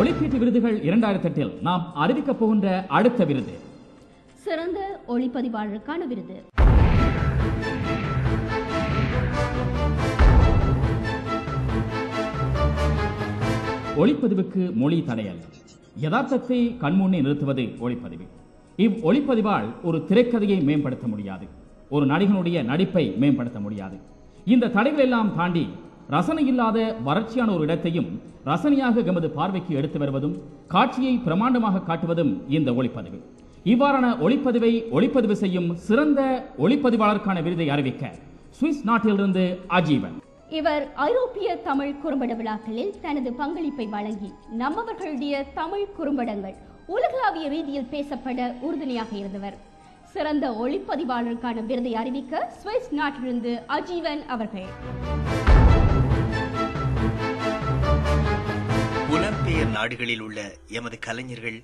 ஒலிக்கீட்டு விருதுகள் 2008 நாம் அறிவிக்கப் போகின்ற அடுத்த விருது சிறந்த ஒளிப்பதிவாளருக்கான விருது. ஒளிப்பதிவுக்கு மொழி தடையல்ல, யதார்த்தத்தை கண்முன்னே நிறுத்துவது ஒளிப்பதிவு. ஒளிப்பதிவால் ஒரு திரைக்கதையை மேம்படுத்த முடியாது, ஒரு நடிகனுடைய நடிப்பை மேம்படுத்த முடியாது. இந்த தடைகள் எல்லாம் தாண்டி ரசனை இல்லாத வறட்சியான ஒரு இடத்தையும் ரசனையாக எமது பார்வைக்கு எடுத்து வருவதும் காட்சியை பிரமாண்டமாக காட்டுவதும் இந்த ஒளிப்பதிவு. இவ்வாறான ஒளிப்பதிவு செய்யும் சிறந்த ஒளிப்பதிவாளருக்கான விருதை அறிவிக்க சுவிஸ் நாட்டிலிருந்து அஜீவன். இவர் ஐரோப்பிய தமிழ் குறும்பட விழாக்களில் தனது பங்களிப்பை வழங்கி நம்மவர்களுடைய தமிழ் குறும்படங்கள் உலகளாவிய ரீதியில் பேசப்பட உறுதுணையாக இருந்தவர். சிறந்த ஒளிப்பதிவாளருக்கான விருதை அறிவிக்க சுவிஸ் நாட்டிலிருந்து அஜீவன் அவர்கள். புலம்பெயர் நாடுகளில் உள்ள எமது கலைஞர்கள்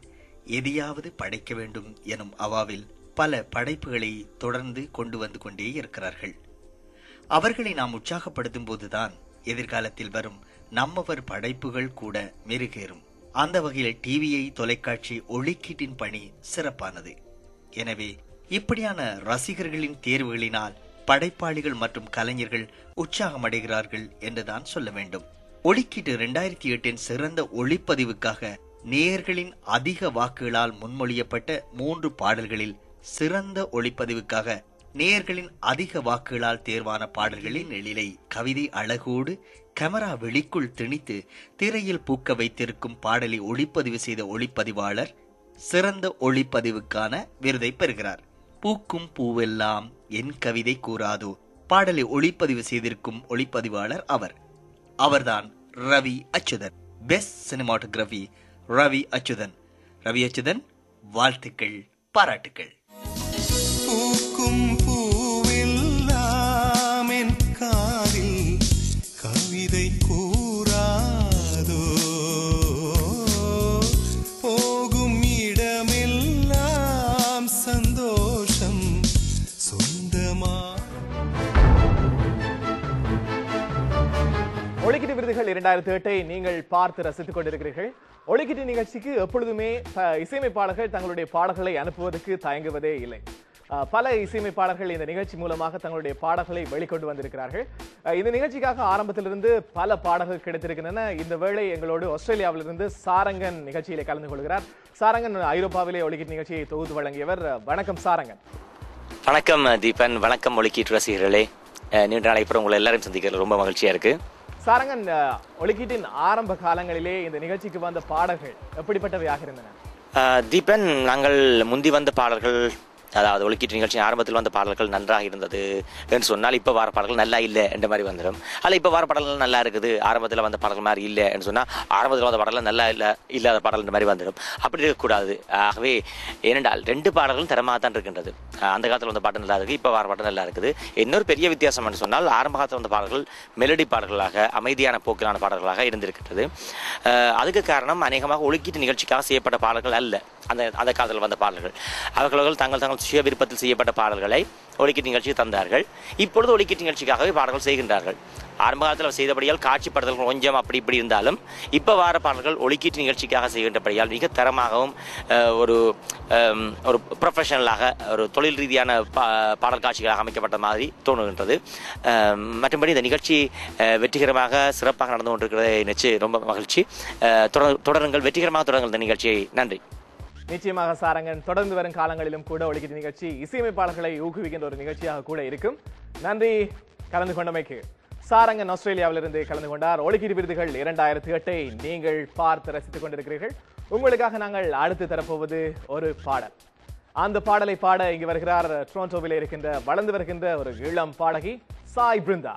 எதையாவது படைக்க வேண்டும் எனும் அவாவில் பல படைப்புகளை தொடர்ந்து கொண்டு வந்து கொண்டே இருக்கிறார்கள். அவர்களை நாம் உற்சாகப்படுத்தும் போதுதான் எதிர்காலத்தில் வரும் நம்மவர் படைப்புகள் கூட மெருகேறும். அந்த வகையில் டிவியை தொலைக்காட்சி ஒளிக்கீட்டின் பணி சிறப்பானது. எனவே இப்படியான ரசிகர்களின் தேர்வுகளினால் படைப்பாளிகள் மற்றும் கலைஞர்கள் உற்சாகமடைகிறார்கள் என்றுதான் சொல்ல வேண்டும். ஒளிக்கீட்டு 2008 சிறந்த ஒளிப்பதிவுக்காக நேயர்களின் அதிக வாக்குகளால் முன்மொழியப்பட்ட 3 பாடல்களில் சிறந்த ஒளிப்பதிவுக்காக நேயர்களின் அதிக வாக்குகளால் தேர்வான பாடல்களின் எழிலை கவிதை அழகோடு கேமரா வெளிக்குள் திணித்து திரையில் பூக்க வைத்திருக்கும் பாடலை ஒளிப்பதிவு செய்த ஒளிப்பதிவாளர் சிறந்த ஒளிப்பதிவுக்கான விருதை பெறுகிறார். பூக்கும் பூவெல்லாம் என் கவிதை கூறாதோ பாடலை ஒளிப்பதிவு செய்திருக்கும் ஒளிப்பதிவாளர் அவர்தான் ரவி அச்சுதன். Best cinematography Ravi Achuthan. ரவி அச்சுதன், வாழ்த்துக்கள், பாராட்டுக்கள். பூக்கும் பூவெல்லாம் என் காதில் கவிதை கூறாதோ, போகும் இடமெல்லாம் சந்தோஷம் சொந்தமா. ஒலிக்கீட்டு விருதுகள் 2008 நீங்கள் பார்த்து ரசித்துக் கொண்டிருக்கிறீர்கள். ஒலிக்கீட்டு நிகழ்ச்சிக்கு எப்பொழுதுமே இசையமைப்பாளர்கள் தங்களுடைய பாடல்களை அனுப்புவதற்கு தயங்குவதே இல்லை. பல இசையமைப்பாளர்கள் இந்த நிகழ்ச்சி மூலமாக தங்களுடைய பாடல்களை வெளிக்கொண்டு வந்திருக்கிறார்கள். இந்த நிகழ்ச்சிக்காக ஆரம்பத்திலிருந்து பல பாடல்கள் கிடைத்திருக்கின்றன. இந்த வேளை எங்களோடு ஆஸ்திரேலியாவிலிருந்து சாரங்கன் நிகழ்ச்சியிலே கலந்து கொள்கிறார். சாரங்கன் ஐரோப்பாவிலே ஒலிக்கீட்டு நிகழ்ச்சியை தொகுத்து வழங்கியவர். வணக்கம் சாரங்கன். வணக்கம் தீபன். வணக்கம் ஒலிக்கீட்டு ரசிகர்களே. நீண்ட நாளைக்கு அப்புறம் உங்களை எல்லாரும் சந்திக்கிறது ரொம்ப மகிழ்ச்சியா இருக்கு. சாரங்கன், ஒலிக்கீட்டின் ஆரம்ப காலங்களிலே இந்த நிகழ்ச்சிக்கு வந்த பாடல்கள் எப்படிப்பட்டவையாக இருந்தன? தீபன், நாங்கள் முந்தி வந்த பாடல்கள், அதாவது ஒலிக்கீட்டு நிகழ்ச்சி ஆரம்பத்தில் வந்த பாடல்கள் நன்றாக இருந்தது என்று சொன்னால் இப்போ வர பாடல்கள் நல்லா இல்லை என்ற மாதிரி வந்துடும். அதில் இப்போ வர பாடல்கள் நல்லா இருக்குது, ஆரம்பத்தில் வந்த பாடல்கள் மாதிரி இல்லை என்று சொன்னால் ஆரம்பத்தில் வந்த பாடல்கள் நல்லா இல்லாத பாடல் இந்த மாதிரி வந்துடும். அப்படி இருக்கக்கூடாது. ஆகவே ஏனென்றால் 2 பாடல்களும் தரமாக தான் இருக்கின்றது. அந்த காலத்தில் வந்த பாட்டு நல்லா இருக்குது, இப்போ வர பாட்டு நல்லா இருக்குது. இன்னொரு பெரிய வித்தியாசம் என்று சொன்னால் ஆரம்ப காலத்தில் வந்த பாடல்கள் மெலடி பாடல்களாக, அமைதியான போக்கிலான பாடல்களாக இருந்திருக்கின்றது. அதுக்கு காரணம் அநேகமாக ஒலிக்கீட்டு நிகழ்ச்சிக்காக செய்யப்பட்ட பாடல்கள் அல்ல. அந்த காலத்தில் வந்த பாடல்கள் அவர்கள் தங்கள் சுய விருப்பத்தில் செய்யப்பட்ட பாடல்களை ஒலிக்கீட்டு நிகழ்ச்சிக்கு தந்தார்கள். இப்பொழுது ஒலிக்கீட்டு நிகழ்ச்சிக்காகவே பாடல்கள் செய்கின்றார்கள். ஆரம்ப காலத்தில் செய்தபடியால் காட்சிப்படுத்தல்கள் கொஞ்சம் அப்படி இப்படி இருந்தாலும் இப்போ வார பாடல்கள் ஒலிக்கீட்டு நிகழ்ச்சிக்காக செய்கின்றபடியால் மிக தரமாகவும் ஒரு ப்ரொஃபஷனலாக ஒரு தொழில் ரீதியான பாடல் காட்சிகளாக அமைக்கப்பட்ட மாதிரி தோணுகின்றது. மற்றபடி இந்த நிகழ்ச்சி வெற்றிகரமாக சிறப்பாக நடந்து கொண்டிருக்கிறதை நினைச்சு ரொம்ப மகிழ்ச்சி. தொடருங்கள், வெற்றிகரமாக தொடருங்கள் இந்த நிகழ்ச்சியை. நன்றி. நிச்சயமாக சாரங்கன், தொடர்ந்து வரும் காலங்களிலும் கூட ஒலிக்கீட்டு நிகழ்ச்சி இசையமைப்பாளர்களை ஊக்குவிக்கின்ற ஒரு நிகழ்ச்சியாக கூட இருக்கும். நன்றி கலந்து கொண்டமைக்கு. சாரங்கன் ஆஸ்திரேலியாவிலிருந்து கலந்து கொண்டார். ஒலிக்கீட்டு விருதுகள் 2008 நீங்கள் பார்த்து ரசித்துக் கொண்டிருக்கிறீர்கள். உங்களுக்காக நாங்கள் அடுத்து தரப்போவது ஒரு பாடல். அந்த பாடலை பாட இங்கு வருகிறார் டொரண்டோவில் இருக்கின்ற வளர்ந்து வருகின்ற ஒரு இளம் பாடகி சாய் பிருந்தா.